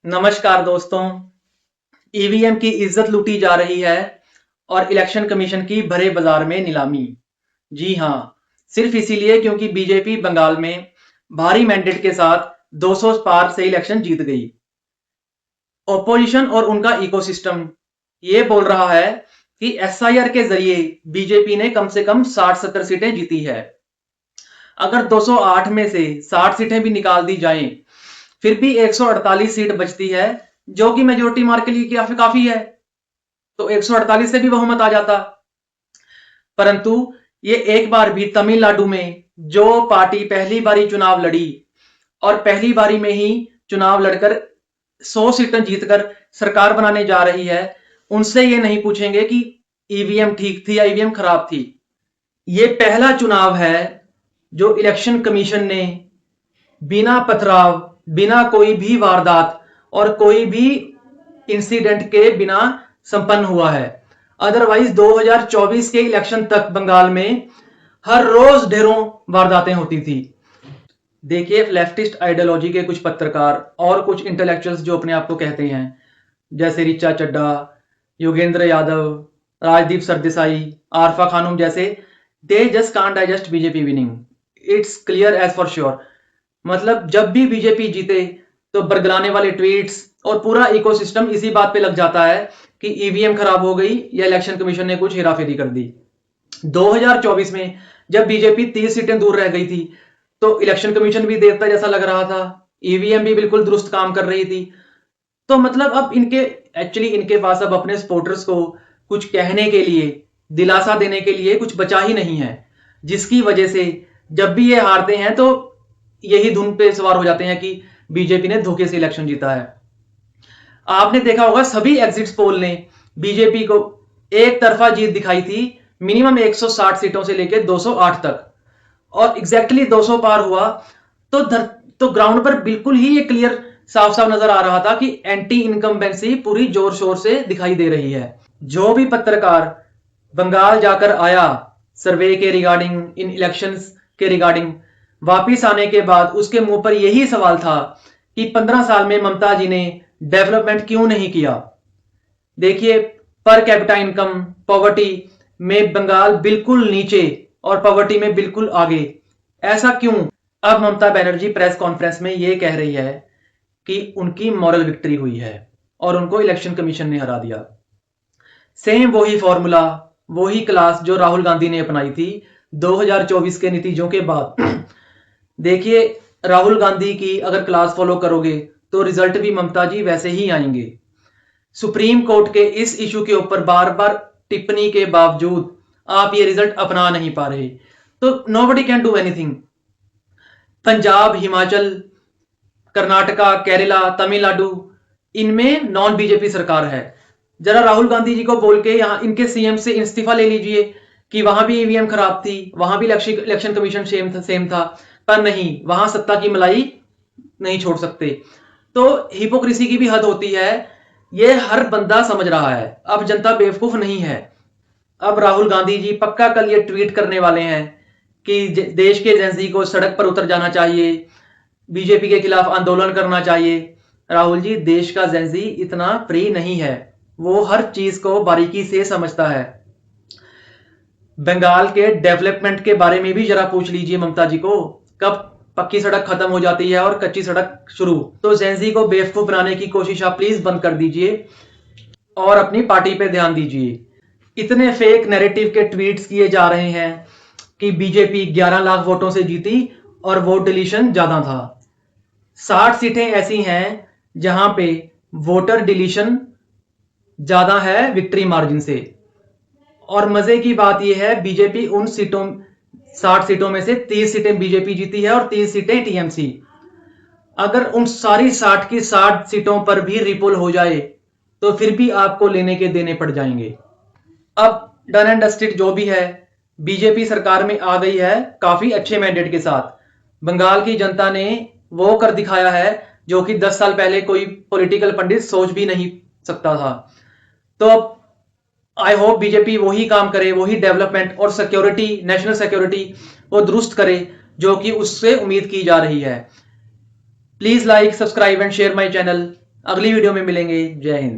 नमस्कार दोस्तों। ईवीएम की इज्जत लूटी जा रही है और इलेक्शन कमीशन की भरे बाजार में नीलामी। जी हां, सिर्फ इसीलिए क्योंकि बीजेपी बंगाल में भारी मैंडेट के साथ 200 पार से इलेक्शन जीत गई। ओपोजिशन और उनका इकोसिस्टम ये बोल रहा है कि एसआईआर के जरिए बीजेपी ने कम से कम 60-70 सीटें जीती है। अगर 208 में से 60 सीटें भी निकाल दी जाएं, फिर भी 148 सीट बचती है, जो कि मेजोरिटी मार्क के लिए काफी है। तो 148 से भी बहुमत आ जाता। परंतु ये एक बार भी तमिलनाडु में जो पार्टी पहली बारी चुनाव लड़ी और पहली बारी में ही चुनाव लड़कर 100 सीटें जीतकर सरकार बनाने जा रही है, उनसे ये नहीं पूछेंगे कि ईवीएम ठीक थी या ईवीएम खराब थी। ये पहला चुनाव है जो इलेक्शन कमीशन ने बिना पथराव, बिना कोई भी वारदात और कोई भी इंसिडेंट के बिना संपन्न हुआ है। अदरवाइज 2024 के इलेक्शन तक बंगाल में हर रोज ढेरों वारदातें होती थी। देखिए, लेफ्टिस्ट आइडियोलॉजी के कुछ पत्रकार और कुछ इंटेलेक्चुअल्स जो अपने आप को कहते हैं, जैसे ऋचा चड्ढा, योगेंद्र यादव, राजदीप सरदेसाई, आरफा खानूम जैसे, they just can't digest BJP winning. It's clear as for sure. मतलब जब भी बीजेपी जीते तो बरगलाने वाले ट्वीट्स और पूरा इकोसिस्टम इसी बात पे लग जाता है कि ईवीएम खराब हो गई या इलेक्शन कमीशन ने कुछ हेराफेरी कर दी। 2024 में जब बीजेपी 30 सीटें दूर रह गई थी तो इलेक्शन कमीशन भी देवता जैसा लग रहा था, ईवीएम भी बिल्कुल दुरुस्त काम कर रही थी। तो मतलब अब इनके पास अब अपने सपोर्टर्स को कुछ कहने के लिए, दिलासा देने के लिए कुछ बचा ही नहीं है, जिसकी वजह से जब भी ये हारते हैं तो यही धुन पे सवार हो जाते हैं कि बीजेपी ने धोखे से इलेक्शन जीता है। आपने देखा होगा सभी एग्जिट पोल ने बीजेपी को एक तरफा जीत दिखाई थी, मिनिमम 160 सीटों से लेकर 208 तक, और एग्जैक्टली 200 पार हुआ तो ग्राउंड पर बिल्कुल ही ये क्लियर साफ साफ नजर आ रहा था कि एंटी इनकम्बेंसी पूरी जोर शोर से दिखाई दे रही है। जो भी पत्रकार बंगाल जाकर आया सर्वे के रिगार्डिंग, इन इलेक्शंस के रिगार्डिंग, वापिस आने के बाद उसके मुंह पर यही सवाल था कि 15 साल में ममता जी ने डेवलपमेंट क्यों नहीं किया। देखिए, पर कैपिटा इनकम, पॉवर्टी में बंगाल बिल्कुल नीचे और पॉवर्टी में बिल्कुल आगे। ऐसा क्यों? अब ममता बनर्जी प्रेस कॉन्फ्रेंस में यह कह रही है कि उनकी मॉरल विक्ट्री हुई है और उनको इलेक्शन कमीशन ने हरा दिया। सेम वही फॉर्मूला, वही क्लास जो राहुल गांधी ने अपनाई थी 2024 के नतीजों के बाद। देखिए, राहुल गांधी की अगर क्लास फॉलो करोगे तो रिजल्ट भी ममता जी वैसे ही आएंगे। सुप्रीम कोर्ट के इस इशू के ऊपर बार बार टिप्पणी के बावजूद आप ये रिजल्ट अपना नहीं पा रहे, तो nobody can do anything. Punjab, Himachal, Karnataka, Kerala, Tamil Nadu, इनमें नॉन बीजेपी सरकार है। जरा राहुल गांधी जी को बोल के यहां इनके सीएम से इस्तीफा ले लीजिए कि वहां भी ईवीएम खराब थी, वहां भी इलेक्शन कमीशन सेम था, पर नहीं, वहां सत्ता की मलाई नहीं छोड़ सकते। तो हिपोक्रेसी की भी हद होती है, ये हर बंदा समझ रहा है। अब जनता बेवकूफ नहीं है। अब राहुल गांधी जी पक्का कल ये ट्वीट करने वाले हैं कि देश के जेंजी को सड़क पर उतर जाना चाहिए, बीजेपी के खिलाफ आंदोलन करना चाहिए। राहुल जी, देश का जेंजी इतना फ्री नहीं है, वो हर चीज को बारीकी से समझता है। बंगाल के डेवलपमेंट के बारे में भी जरा पूछ लीजिए ममता जी को, कब पक्की सड़क खत्म हो जाती है और कच्ची सड़क शुरू। तो जेंजी को बेवकूफ बनाने की कोशिश आप प्लीज बंद कर दीजिए और अपनी पार्टी पे ध्यान दीजिए। इतने फेक नैरेटिव के ट्वीट्स किए जा रहे हैं कि बीजेपी 11 लाख वोटों से जीती और वोट डिलीशन ज्यादा था। 60 सीटें ऐसी हैं जहां पे वोटर डिलीशन ज्यादा है विक्ट्री मार्जिन से। और मजे की बात यह है, बीजेपी उन 60 सीटों में से 30 सीटें बीजेपी जीती है और 30 सीटें टीएमसी। अगर उन सारी 60 की 60 सीटों पर भी रिपोल हो जाए तो फिर भी आपको लेने के देने पड़ जाएंगे। अब डन एंड डस्टेड जो भी है, बीजेपी सरकार में आ गई है काफी अच्छे मैंडेट के साथ। बंगाल की जनता ने वो कर दिखाया है जो कि 10 साल पहले कोई पॉलिटिकल पंडित सोच भी नहीं सकता था। तो अब आई होप बीजेपी वही काम करे, वही डेवलपमेंट और सिक्योरिटी, नेशनल सिक्योरिटी को दुरुस्त करे जो कि उससे उम्मीद की जा रही है। Please like, subscribe and share my channel. अगली वीडियो में मिलेंगे। जय हिंद।